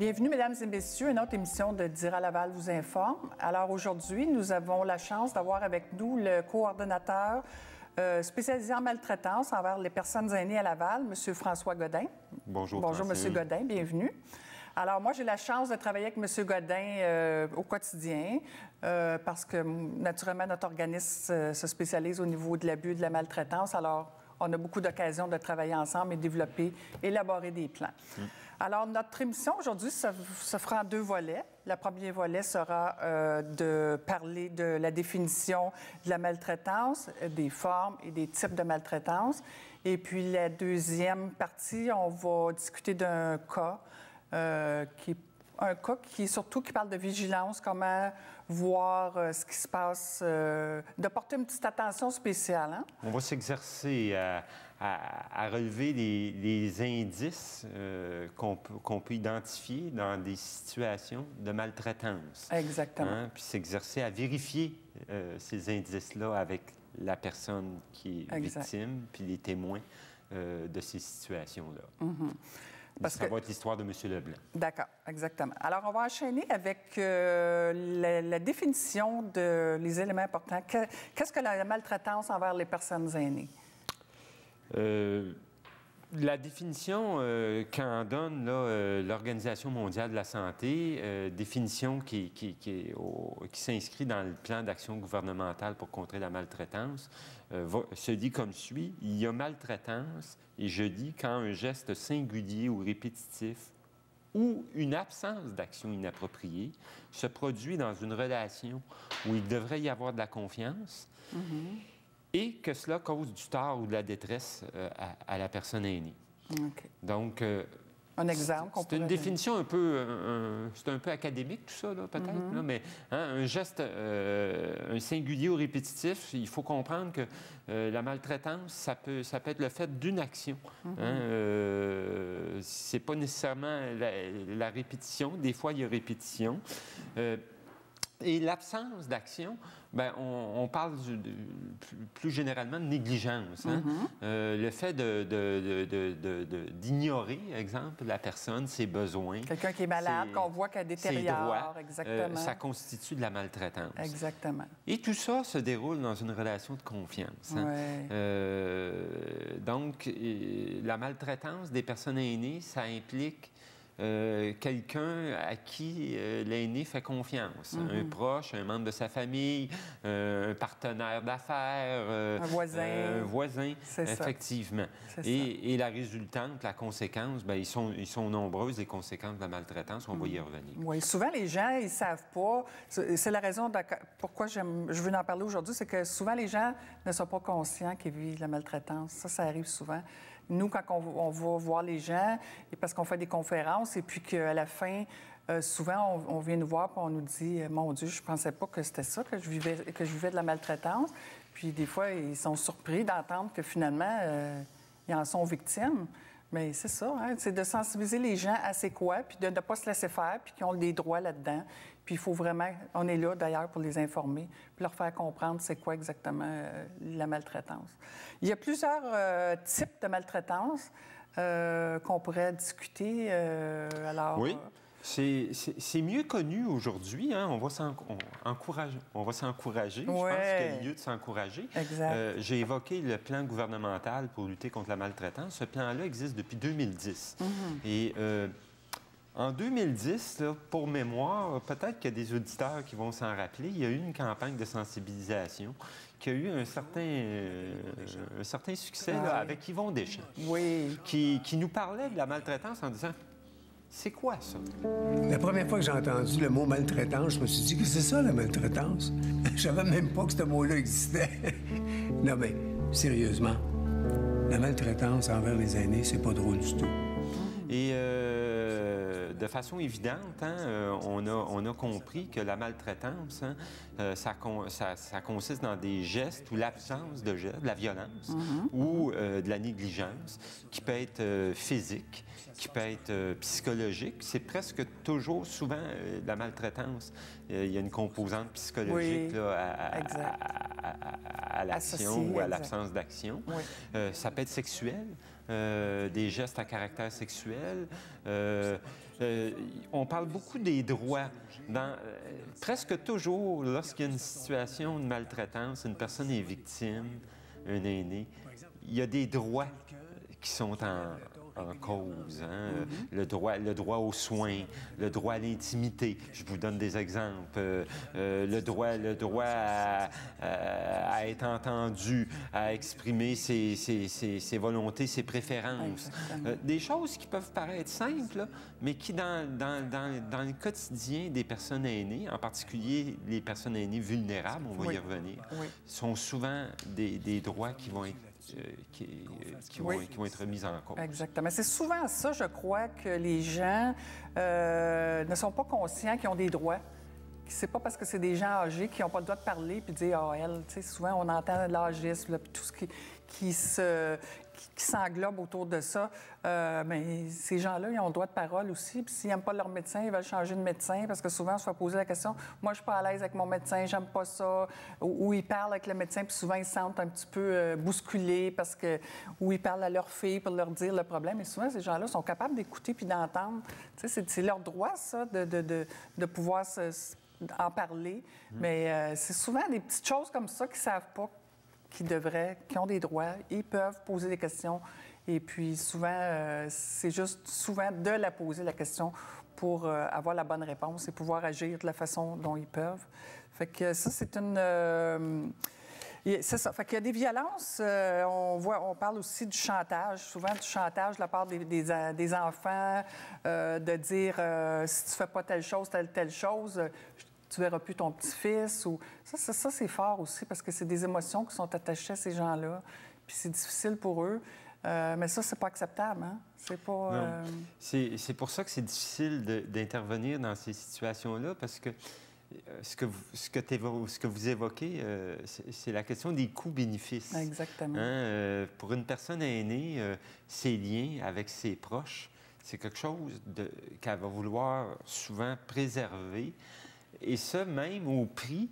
Bienvenue, mesdames et messieurs, à une autre émission de Dira Laval vous informe. Alors aujourd'hui, nous avons la chance d'avoir avec nous le coordonnateur spécialisé en maltraitance envers les personnes aînées à Laval, M. François Godin. Bonjour. Bonjour, M. Godin, bienvenue. Alors moi, j'ai la chance de travailler avec M. Godin au quotidien parce que, naturellement, notre organisme se spécialise au niveau de l'abus et de la maltraitance. Alors, on a beaucoup d'occasions de travailler ensemble et développer, élaborer des plans. Alors, notre émission aujourd'hui se fera en deux volets. Le premier volet sera de parler de la définition de la maltraitance, des formes et des types de maltraitance. Et puis, la deuxième partie, on va discuter d'un cas qui parle de vigilance, comment voir ce qui se passe, de porter une petite attention spéciale. Hein? On va s'exercer à relever les indices qu'on peut identifier dans des situations de maltraitance. Exactement. Hein? Puis s'exercer à vérifier ces indices-là avec la personne qui est victime, puis les témoins de ces situations-là. Ça va être l'histoire de M. Leblanc. D'accord, exactement. Alors, on va enchaîner avec la définition des éléments importants. Qu'est-ce que la maltraitance envers les personnes aînées? La définition qu'en donne l'Organisation mondiale de la santé, définition qui s'inscrit dans le plan d'action gouvernementale pour contrer la maltraitance, se dit comme suit: il y a maltraitance, et je dis quand un geste singulier ou répétitif ou une absence d'action inappropriée se produit dans une relation où il devrait y avoir de la confiance, et que cela cause du tort ou de la détresse à la personne aînée. Okay. Donc, un exemple qu'on c'est une définition un peu académique, tout ça, peut-être, mais un geste, un singulier ou répétitif, il faut comprendre que la maltraitance, ça peut être le fait d'une action. C'est pas nécessairement la répétition. Des fois, il y a répétition. Et l'absence d'action, bien, on parle plus généralement de négligence. Hein? Le fait d'ignorer, exemple, la personne, ses besoins. Quelqu'un qui est malade, qu'on voit qu'elle détériore. Ses droits, exactement. Ça constitue de la maltraitance. Exactement. Et tout ça se déroule dans une relation de confiance. Hein? Donc, la maltraitance des personnes aînées, ça implique quelqu'un à qui l'aîné fait confiance. Un proche, un membre de sa famille, un partenaire d'affaires. Un voisin. Un voisin, effectivement. Et la résultante, la conséquence, bien, ils sont nombreuses, les conséquences de la maltraitance. On va y revenir. Oui, souvent, les gens, ils ne savent pas. C'est la raison pourquoi je veux en parler aujourd'hui, c'est que souvent, les gens ne sont pas conscients qu'ils vivent la maltraitance. Ça arrive souvent. Nous, quand on va voir les gens, et parce qu'on fait des conférences, et puis qu'à la fin, souvent, on vient nous voir et on nous dit « Mon Dieu, je ne pensais pas que c'était ça, que je vivais de la maltraitance. » Puis des fois, ils sont surpris d'entendre que finalement, ils en sont victimes. Mais c'est ça, hein? C'est de sensibiliser les gens à c'est quoi, puis de ne pas se laisser faire, puis qu'ils ont des droits là-dedans. Puis il faut vraiment, on est là d'ailleurs pour les informer, puis leur faire comprendre c'est quoi exactement la maltraitance. Il y a plusieurs types de maltraitance qu'on pourrait discuter. Oui. C'est mieux connu aujourd'hui. Hein? On va s'encourager. Je pense qu'il y a lieu de s'encourager. J'ai évoqué le plan gouvernemental pour lutter contre la maltraitance. Ce plan-là existe depuis 2010. Et en 2010, là, pour mémoire, peut-être qu'il y a des auditeurs qui vont s'en rappeler, il y a eu une campagne de sensibilisation qui a eu un certain succès là, avec Yvon Deschamps, qui nous parlait de la maltraitance en disant: c'est quoi ça? La première fois que j'ai entendu le mot maltraitance, je me suis dit que c'est ça, la maltraitance. Je savais même pas que ce mot-là existait. Non, mais sérieusement, la maltraitance envers les aînés, c'est pas drôle du tout. Et de façon évidente, hein, on a compris que la maltraitance, hein, ça consiste dans des gestes ou l'absence de gestes, de la violence ou de la négligence, qui peut être physique, qui peut être psychologique. C'est presque toujours, souvent, la maltraitance. Il y a une composante psychologique là, à l'action ou à l'absence d'action. Ça peut être sexuel, des gestes à caractère sexuel. On parle beaucoup des droits. Presque toujours, lorsqu'il y a une situation de maltraitance, une personne est victime, un aîné, il y a des droits qui sont en cause. Hein? Le droit aux soins, le droit à l'intimité. Je vous donne des exemples. Le droit à être entendu, à exprimer ses volontés, ses préférences. Des choses qui peuvent paraître simples, là, mais qui, dans le quotidien des personnes aînées, en particulier les personnes aînées vulnérables, on va y revenir, sont souvent des droits qui vont être qui vont être mises en cause. Exactement. C'est souvent ça, je crois, que les gens ne sont pas conscients qu'ils ont des droits. C'est pas parce que c'est des gens âgés qui n'ont pas le droit de parler puis de dire « Ah, elle », tu sais, souvent, on entend l'âgisme, puis tout ce qui s'englobe autour de ça. Mais ces gens-là, ils ont le droit de parole aussi. Puis s'ils n'aiment pas leur médecin, ils veulent changer de médecin parce que souvent, on se fait poser la question « Moi, je suis pas à l'aise avec mon médecin, j'aime pas ça. » Ou ils parlent avec le médecin, puis souvent, ils se sentent un petit peu bousculés parce que... Ou ils parlent à leur fille pour leur dire le problème. Et souvent, ces gens-là sont capables d'écouter puis d'entendre. Tu sais, c'est leur droit, ça, de pouvoir en parler. Mais c'est souvent des petites choses comme ça qu'ils ne savent pas qui ont des droits. Ils peuvent poser des questions. Et puis souvent, c'est juste souvent de la poser, la question, pour avoir la bonne réponse et pouvoir agir de la façon dont ils peuvent. Fait que ça, c'est une... C'est ça. Fait qu'il y a des violences. On parle aussi du chantage, souvent du chantage de la part des enfants, de dire si tu fais pas telle chose, telle chose, tu verras plus ton petit-fils. Ou... Ça, c'est fort aussi parce que c'est des émotions qui sont attachées à ces gens-là. Puis c'est difficile pour eux. Mais ça, c'est pas acceptable, hein? C'est pas... C'est pour ça que c'est difficile d'intervenir dans ces situations-là parce que ce que vous évoquez, c'est la question des coûts-bénéfices. Exactement. Hein? Pour une personne aînée, ses liens avec ses proches, c'est quelque chose qu'elle va vouloir souvent préserver. Et ça, même au prix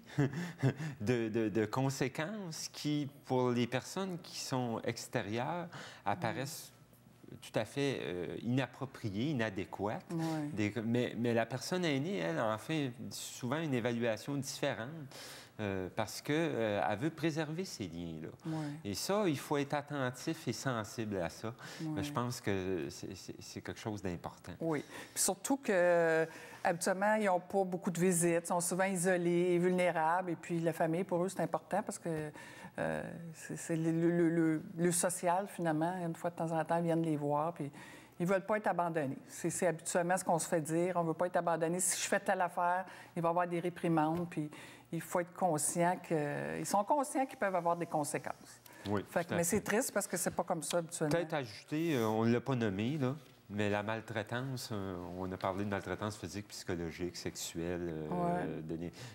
de conséquences qui, pour les personnes qui sont extérieures, apparaissent tout à fait inappropriées, inadéquates. Oui. Mais la personne aînée, elle, en fait souvent une évaluation différente parce qu'elle veut préserver ces liens-là. Oui. Et ça, il faut être attentif et sensible à ça. Oui. Je pense que c'est quelque chose d'important. Oui. Puis surtout que habituellement, ils n'ont pas beaucoup de visites, ils sont souvent isolés et vulnérables. Et puis la famille, pour eux, c'est important parce que c'est le social, finalement. Une fois de temps en temps, ils viennent les voir. Puis ils ne veulent pas être abandonnés. C'est habituellement ce qu'on se fait dire. On ne veut pas être abandonné. Si je fais telle affaire, il va y avoir des réprimandes. Puis il faut être conscient ils sont conscients qu'ils peuvent avoir des conséquences. Oui. Mais c'est triste parce que c'est pas comme ça habituellement. Peut-être ajouter, on ne l'a pas nommé, là, mais la maltraitance, on a parlé de maltraitance physique, psychologique, sexuelle.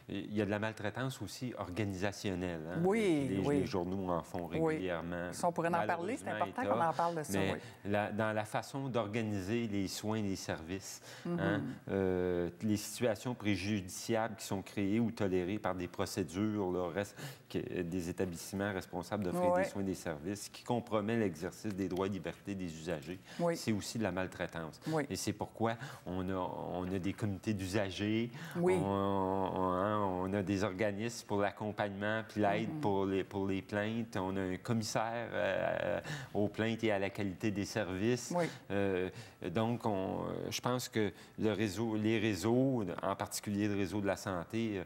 Il y a de la maltraitance aussi organisationnelle. Hein? Oui, Les journaux en font régulièrement. Si on pourrait en parler, c'est important qu'on en parle de ça. Mais dans la façon d'organiser les soins et les services, les situations préjudiciables qui sont créées ou tolérées par des procédures, là, des établissements responsables d'offrir des soins et des services, qui compromet l'exercice des droits et libertés des usagers, c'est aussi de la maltraitance. Oui. Et c'est pourquoi on a des comités d'usagers, oui. on a des organismes pour l'accompagnement puis l'aide pour les plaintes, on a un commissaire aux plaintes et à la qualité des services. Oui. Donc, je pense que les réseaux, en particulier le réseau de la santé,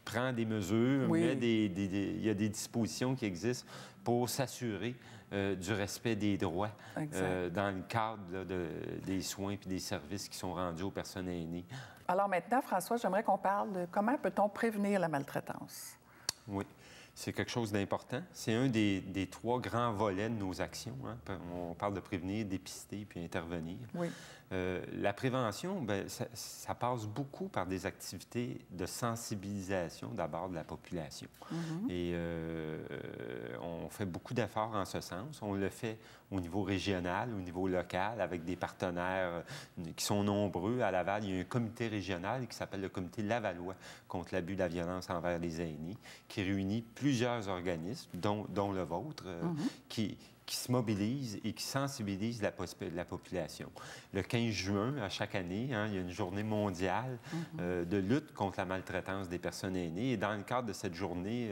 prend des mesures, il y a des dispositions qui existent pour s'assurer du respect des droits dans le cadre des soins et des services qui sont rendus aux personnes aînées. Alors maintenant, François, j'aimerais qu'on parle de comment peut-on prévenir la maltraitance. Oui. C'est quelque chose d'important. C'est un des 3 grands volets de nos actions. Hein. On parle de prévenir, dépister puis intervenir. Oui. La prévention, bien, ça passe beaucoup par des activités de sensibilisation d'abord de la population. Et on fait beaucoup d'efforts en ce sens. On le fait au niveau régional, au niveau local, avec des partenaires qui sont nombreux. À Laval, il y a un comité régional qui s'appelle le comité Lavallois contre l'abus de la violence envers les aînés, qui réunit plusieurs organismes, dont le vôtre, qui qui se mobilisent et qui sensibilisent la population. Le 15 juin, à chaque année, il y a une journée mondiale de lutte contre la maltraitance des personnes aînées. Et dans le cadre de cette journée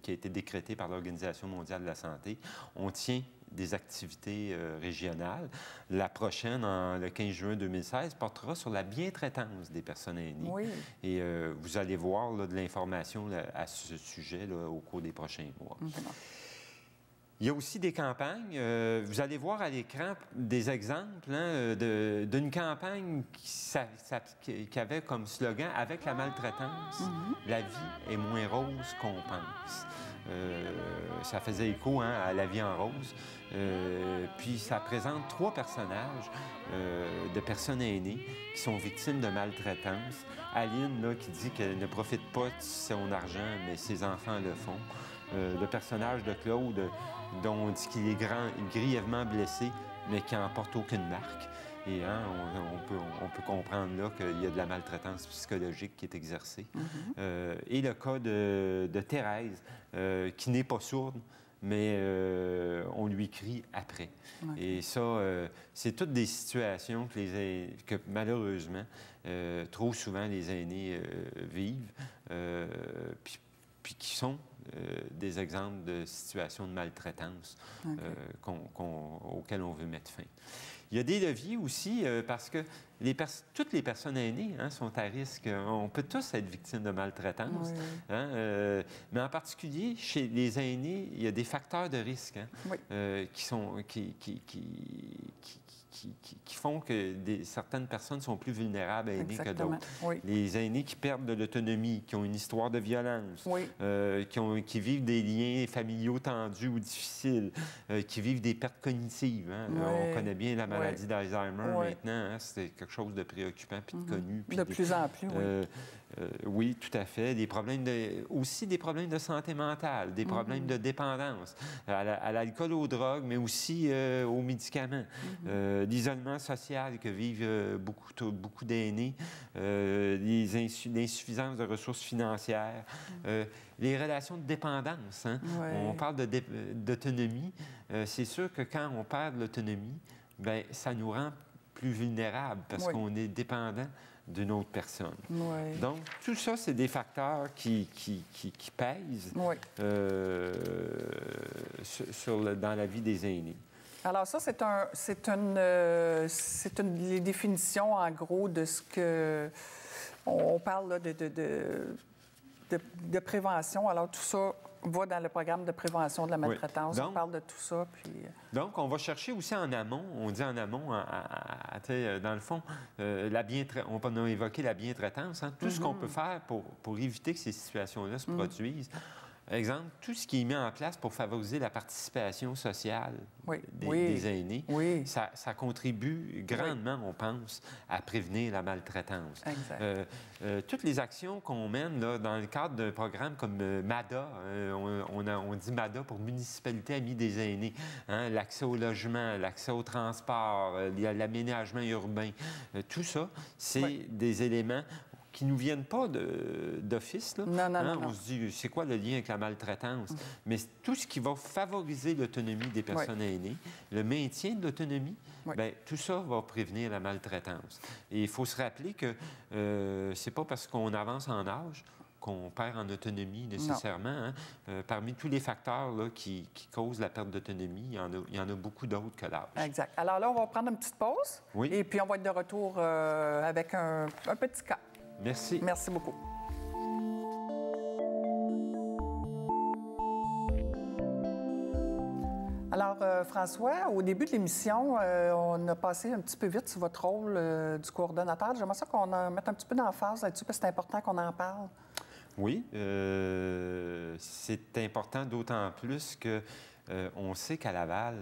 qui a été décrétée par l'Organisation mondiale de la santé, on tient des activités régionales. La prochaine, le 15 juin 2016, portera sur la bientraitance des personnes aînées. Oui. Et vous allez voir là, de l'information à ce sujet là, au cours des prochains mois. Il y a aussi des campagnes. Vous allez voir à l'écran des exemples d'une campagne qui avait comme slogan « Avec la maltraitance, la vie est moins rose qu'on pense ». Ça faisait écho à La vie en rose. Puis ça présente 3 personnages de personnes aînées qui sont victimes de maltraitance. Aline, là, qui dit qu'elle ne profite pas de son argent, mais ses enfants le font. Le personnage de Claude, dont on dit qu'il est grièvement blessé, mais qui n'en porte aucune marque. Et on peut comprendre là qu'il y a de la maltraitance psychologique qui est exercée. Et le cas de Thérèse, qui n'est pas sourde, mais on lui crie après. Et ça, c'est toutes des situations que malheureusement, trop souvent, les aînés vivent, puis qui sont des exemples de situations de maltraitance auxquelles on veut mettre fin. Il y a des leviers aussi, parce que toutes les personnes aînées sont à risque. On peut tous être victimes de maltraitance. Mais en particulier, chez les aînés, il y a des facteurs de risque qui font que certaines personnes sont plus vulnérables à aînés que d'autres. Les aînés qui perdent de l'autonomie, qui ont une histoire de violence, qui vivent des liens familiaux tendus ou difficiles, qui vivent des pertes cognitives. On connaît bien la maladie d'Alzheimer maintenant. C'est quelque chose de préoccupant puis de connu. Puis de plus en plus, oui, tout à fait. Aussi des problèmes de santé mentale, des problèmes de dépendance à l'alcool, aux drogues, mais aussi aux médicaments. L'isolement social que vivent beaucoup d'aînés, l'insuffisance de ressources financières, les relations de dépendance. On parle d'autonomie. C'est sûr que quand on perd de l'autonomie, bien, ça nous rend plus vulnérables parce qu'on est dépendant d'une autre personne. Donc, tout ça, c'est des facteurs qui pèsent dans la vie des aînés. Alors ça, c'est les définitions, en gros, de ce que... On parle là, de prévention. Alors tout ça va dans le programme de prévention de la maltraitance. Donc, on parle de tout ça. Puis... Donc, on va chercher aussi en amont, on dit en amont, dans le fond, on a évoqué la bientraitance, tout ce qu'on peut faire pour éviter que ces situations-là se produisent. Exemple, tout ce qui est mis en place pour favoriser la participation sociale des aînés, ça contribue grandement, on pense, à prévenir la maltraitance. Toutes les actions qu'on mène là, dans le cadre d'un programme comme MADA, on dit MADA pour Municipalité Amie des aînés, l'accès au logement, l'accès au transport, l'aménagement urbain, tout ça, c'est des éléments qui ne nous viennent pas d'office. Non. On se dit, c'est quoi le lien avec la maltraitance? Mais tout ce qui va favoriser l'autonomie des personnes aînées, le maintien de l'autonomie, bien, tout ça va prévenir la maltraitance. Et il faut se rappeler que c'est pas parce qu'on avance en âge qu'on perd en autonomie nécessairement. Parmi tous les facteurs là, qui causent la perte d'autonomie, il y en a beaucoup d'autres que l'âge. Exact. Alors là, on va prendre une petite pause. Et puis on va être de retour avec un petit cas. Merci. Merci beaucoup. Alors, François, au début de l'émission, on a passé un petit peu vite sur votre rôle du coordonnateur. J'aimerais ça qu'on mette un petit peu d'emphase là-dessus, parce que c'est important qu'on en parle. Oui, c'est important d'autant plus qu'on sait qu'à Laval,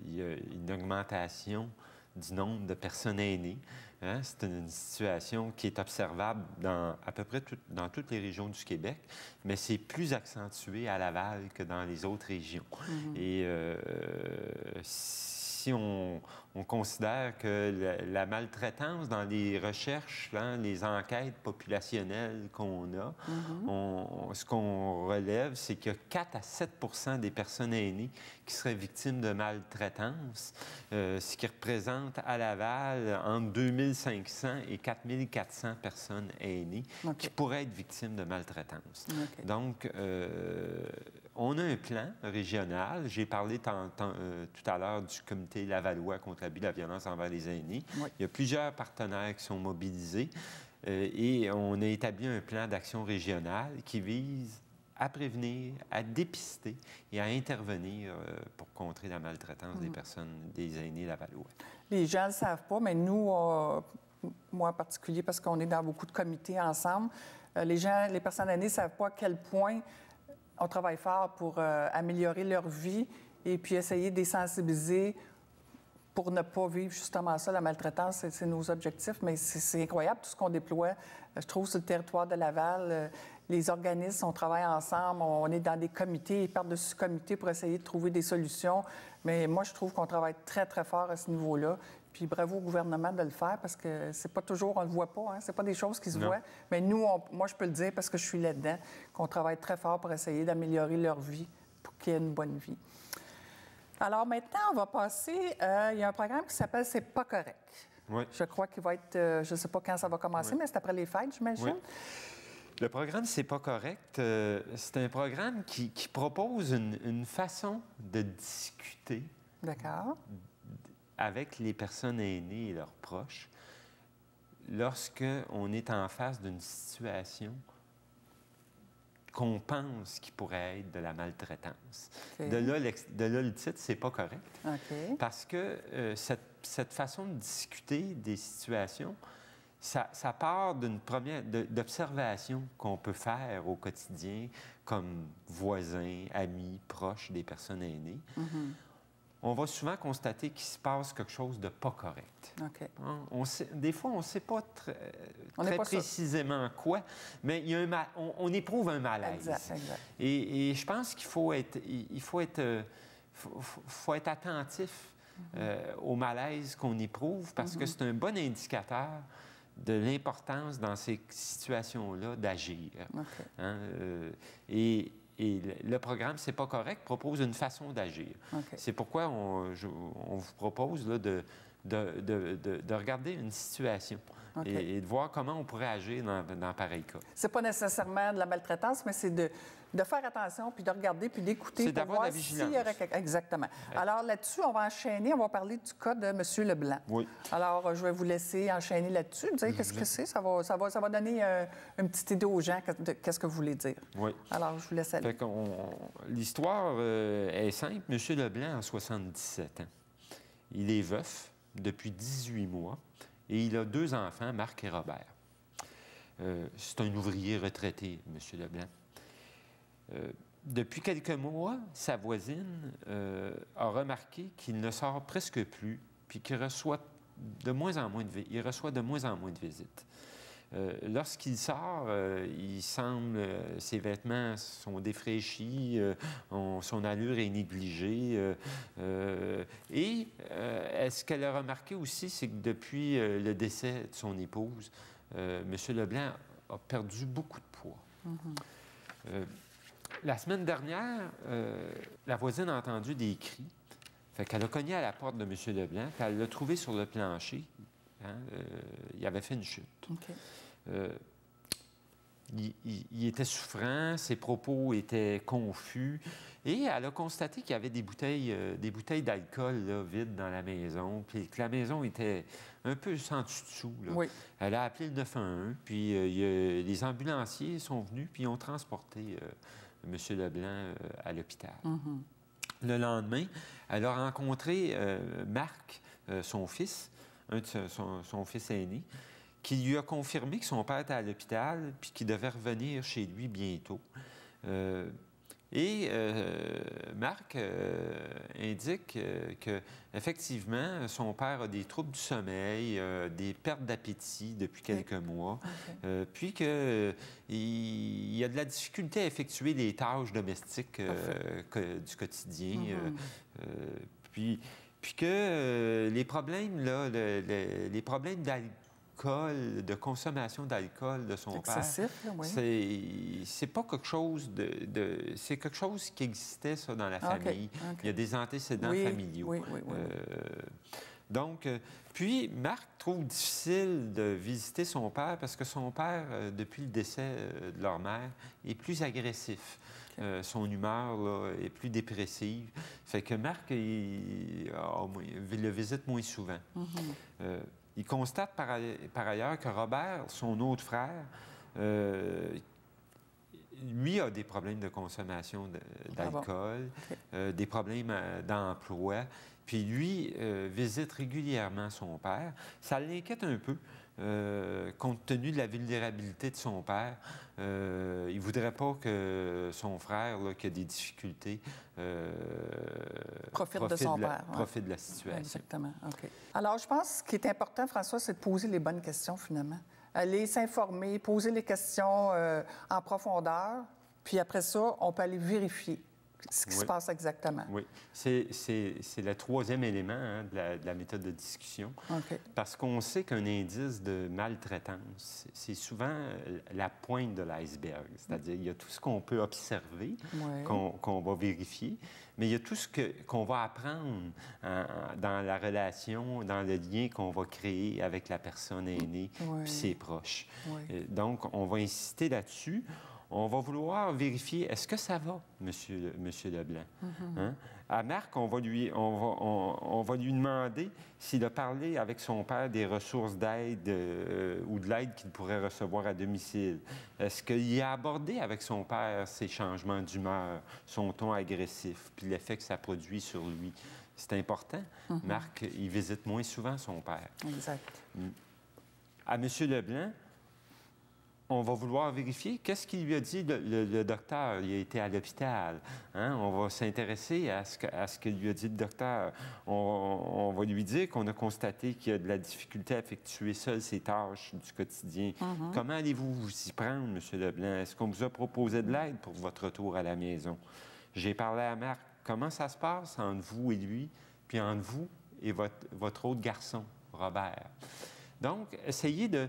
il y a une augmentation du nombre de personnes aînées. C'est une situation qui est observable à peu près dans toutes les régions du Québec, mais c'est plus accentué à Laval que dans les autres régions. Et si on considère que la maltraitance dans les recherches, hein, les enquêtes populationnelles qu'on a, ce qu'on relève, c'est qu'il y a 4 à 7 des personnes aînées qui seraient victimes de maltraitance, ce qui représente à Laval entre 2500 et 4400 personnes aînées qui pourraient être victimes de maltraitance. Donc, on a un plan régional. J'ai parlé tout à l'heure du comité lavallois contre l'abus de la violence envers les aînés. Il y a plusieurs partenaires qui sont mobilisés et on a établi un plan d'action régional qui vise à prévenir, à dépister et à intervenir pour contrer la maltraitance des personnes, des aînés lavallois. Les gens ne le savent pas, mais nous, moi en particulier, parce qu'on est dans beaucoup de comités ensemble, les personnes aînées ne savent pas à quel point on travaille fort pour améliorer leur vie et puis essayer de les sensibiliser pour ne pas vivre justement ça, la maltraitance, c'est nos objectifs. Mais c'est incroyable tout ce qu'on déploie, je trouve, sur le territoire de Laval. Les organismes, on travaille ensemble, on est dans des comités et par-dessus comités pour essayer de trouver des solutions. Mais moi, je trouve qu'on travaille très, très fort à ce niveau-là. Puis bravo au gouvernement de le faire parce que c'est pas toujours, on le voit pas, hein? C'est pas des choses qui se voient. Mais nous, moi, je peux le dire parce que je suis là-dedans, qu'on travaille très fort pour essayer d'améliorer leur vie pour qu'ils aient une bonne vie. Alors maintenant, on va passer, il y a un programme qui s'appelle « C'est pas correct ». Oui. Je crois qu'il va être, je ne sais pas quand ça va commencer, mais c'est après les fêtes, j'imagine. Oui. Le programme « C'est pas correct », c'est un programme qui propose une façon de discuter avec les personnes aînées et leurs proches lorsqu'on est en face d'une situation qu'on pense qu'il pourrait être de la maltraitance. De là, le titre, c'est pas correct. Parce que cette façon de discuter des situations, ça part d'une première d'observation qu'on peut faire au quotidien comme voisins, amis, proches des personnes aînées. On va souvent constater qu'il se passe quelque chose de pas correct. Des fois, on ne sait pas très précisément quoi, mais il y a on éprouve un malaise. Exact. Et je pense qu'il faut être attentif au malaise qu'on éprouve parce que c'est un bon indicateur de l'importance dans ces situations-là d'agir. Et le programme « C'est pas correct » propose une façon d'agir. C'est pourquoi on vous propose là, de regarder une situation et de voir comment on pourrait agir dans pareil cas. C'est pas nécessairement de la maltraitance, mais c'est de faire attention, puis de regarder, puis d'écouter pour voir s'il y aurait quelque... Exactement. Alors là-dessus, on va enchaîner, on va parler du cas de M. Leblanc. Oui. Alors, je vais vous laisser enchaîner là-dessus, me dire qu'est-ce que c'est. Ça va donner une petite idée aux gens de qu'est-ce que vous voulez dire. Oui. Alors, je vous laisse aller. L'histoire est simple. M. Leblanc a 77 ans. Il est veuf depuis 18 mois et il a 2 enfants, Marc et Robert. C'est un ouvrier retraité, M. Leblanc. Depuis quelques mois, sa voisine a remarqué qu'il ne sort presque plus puis qu'il reçoit de moins en moins de visites. Lorsqu'il sort, il semble, ses vêtements sont défraîchis, son allure est négligée. Et ce qu'elle a remarqué aussi, c'est que depuis le décès de son épouse, M. Leblanc a perdu beaucoup de poids. La semaine dernière, la voisine a entendu des cris. Fait qu'elle a cogné à la porte de M. Leblanc, puis elle l'a trouvé sur le plancher. Il avait fait une chute. Il était souffrant, ses propos étaient confus, et elle a constaté qu'il y avait des bouteilles d'alcool vides dans la maison, puis que la maison était un peu sans dessus-dessous. Oui. Elle a appelé le 911, puis les ambulanciers sont venus, puis ils ont transporté M. Leblanc à l'hôpital. Le lendemain, elle a rencontré Marc, son fils, son fils aîné, qui lui a confirmé que son père était à l'hôpital puis qu'il devait revenir chez lui bientôt. Marc indique qu'effectivement, son père a des troubles du sommeil, des pertes d'appétit depuis quelques mois, puis qu'il y a de la difficulté à effectuer les tâches domestiques du quotidien. Puis Puis que les problèmes, là, les problèmes d'alcool, de consommation d'alcool de son père, excessif, là, oui. c'est pas quelque chose c'est quelque chose qui existait, ça, dans la famille. OK. Il y a des antécédents familiaux. Oui. Donc, puis Marc trouve difficile de visiter son père parce que son père, depuis le décès de leur mère, est plus agressif. Son humeur là, est plus dépressive. Fait que Marc, il le visite moins souvent. Il constate par ailleurs que Robert, son autre frère, lui a des problèmes de consommation d'alcool, des problèmes d'emploi. Puis lui visite régulièrement son père. Ça l'inquiète un peu, compte tenu de la vulnérabilité de son père. Il ne voudrait pas que son frère, là, qui a des difficultés, profite de son père. Profite de la situation. Exactement. OK. Alors, je pense que ce qui est important, François, c'est de poser les bonnes questions, finalement. Aller s'informer, poser les questions en profondeur, puis après ça, on peut aller vérifier ce qui se passe exactement. Oui. C'est le troisième élément de la méthode de discussion. OK. Parce qu'on sait qu'un indice de maltraitance, c'est souvent la pointe de l'iceberg. C'est-à-dire, il y a tout ce qu'on peut observer, qu'on va vérifier, mais il y a tout ce qu'on va apprendre dans la relation, dans le lien qu'on va créer avec la personne aînée puis ses proches. Donc, on va insister là-dessus. On va vouloir vérifier, est-ce que ça va, Monsieur Leblanc? Hein? À Marc, on va lui demander s'il a parlé avec son père des ressources d'aide ou de l'aide qu'il pourrait recevoir à domicile. Est-ce qu'il a abordé avec son père ses changements d'humeur, son ton agressif, puis l'effet que ça produit sur lui? C'est important. Marc, il visite moins souvent son père. Exact. À M. Leblanc, on va vouloir vérifier qu'est-ce qu'il lui a dit le docteur. Il a été à l'hôpital. Hein? On va s'intéresser à ce que lui a dit le docteur. On va lui dire qu'on a constaté qu'il a de la difficulté à effectuer seul ses tâches du quotidien. Comment allez-vous vous y prendre, M. Leblanc? Est-ce qu'on vous a proposé de l'aide pour votre retour à la maison? J'ai parlé à Marc. Comment ça se passe entre vous et lui, puis entre vous et votre autre garçon, Robert? Donc, essayez de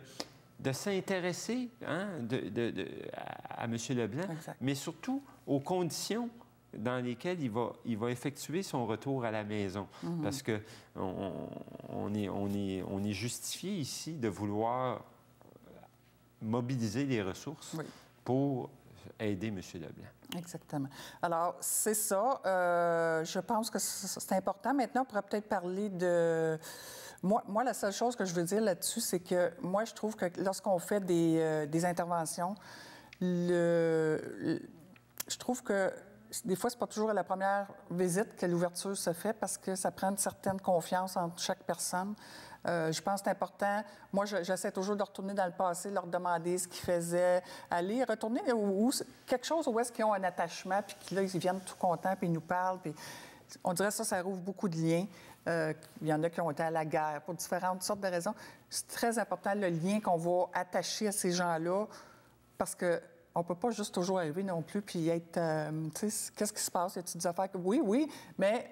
s'intéresser à M. Leblanc, mais surtout aux conditions dans lesquelles il va effectuer son retour à la maison. Parce qu'on est justifié ici de vouloir mobiliser les ressources pour aider M. Leblanc. Exactement. Alors, c'est ça. Je pense que c'est important. Maintenant, on pourrait peut-être parler de... Moi, la seule chose que je veux dire là-dessus, c'est que moi, je trouve que lorsqu'on fait des interventions, je trouve que des fois, c'est pas toujours à la première visite que l'ouverture se fait parce que ça prend une certaine confiance entre chaque personne. Je pense que c'est important. Moi, j'essaie toujours de retourner dans le passé, leur demander ce qu'ils faisaient, aller retourner quelque chose où est-ce qu'ils ont un attachement, puis là, ils viennent tout contents, puis ils nous parlent, puis on dirait ça rouvre beaucoup de liens. Il y en a qui ont été à la guerre pour différentes sortes de raisons. C'est très important, le lien qu'on va attacher à ces gens-là, parce que on ne peut pas juste toujours arriver non plus puis être... tu sais, qu'est-ce qui se passe? Y a-t-il des affaires? Oui, mais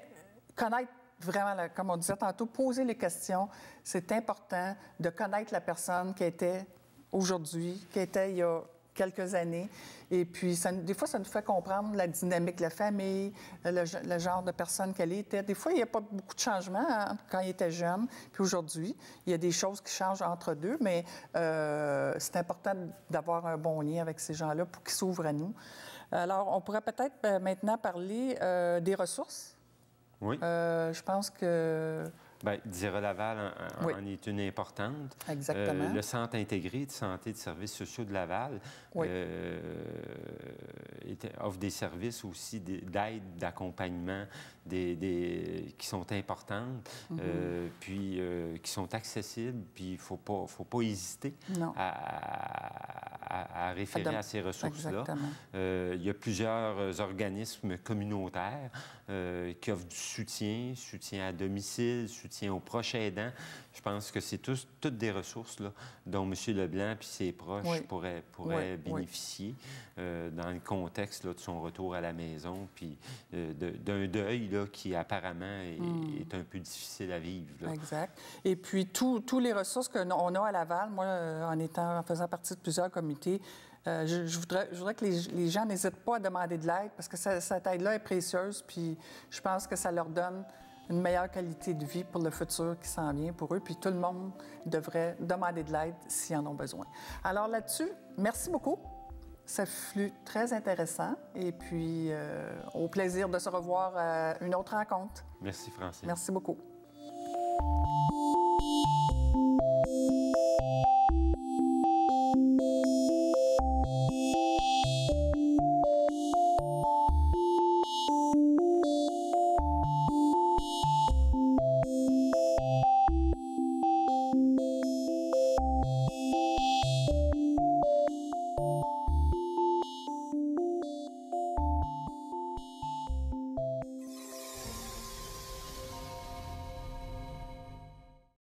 connaître vraiment, comme on disait tantôt, poser les questions. C'est important de connaître la personne qui était aujourd'hui, qui était il y a quelques années. Et puis, des fois, ça nous fait comprendre la dynamique de la famille, le genre de personne qu'elle était. Des fois, il n'y a pas beaucoup de changements quand il était jeune. Puis aujourd'hui, il y a des choses qui changent entre deux, mais c'est important d'avoir un bon lien avec ces gens-là pour qu'ils s'ouvrent à nous. Alors, on pourrait peut-être maintenant parler des ressources. Oui. Je pense que... Bien, Dira Laval en est une importante. Exactement. Le Centre intégré de santé et de services sociaux de Laval offre des services aussi d'aide, d'accompagnement qui sont importantes, puis qui sont accessibles, puis il ne faut pas hésiter à référer à ces ressources-là. Il y a plusieurs organismes communautaires qui offrent du soutien à domicile, soutien aux proches aidants. Je pense que c'est toutes des ressources là, dont M. Leblanc et ses proches pourraient bénéficier dans le contexte là, de son retour à la maison, puis d'un deuil là, qui apparemment est un peu difficile à vivre. Là. Exact. Et puis, tous les ressources qu'on a à Laval, moi, en faisant partie de plusieurs comités, je voudrais que les gens n'hésitent pas à demander de l'aide parce que cette aide-là est précieuse, puis je pense que ça leur donne une meilleure qualité de vie pour le futur qui s'en vient pour eux, puis tout le monde devrait demander de l'aide s'ils en ont besoin. Alors là-dessus, merci beaucoup. Ça fut très intéressant et puis au plaisir de se revoir à une autre rencontre. Merci, Francine. Merci beaucoup.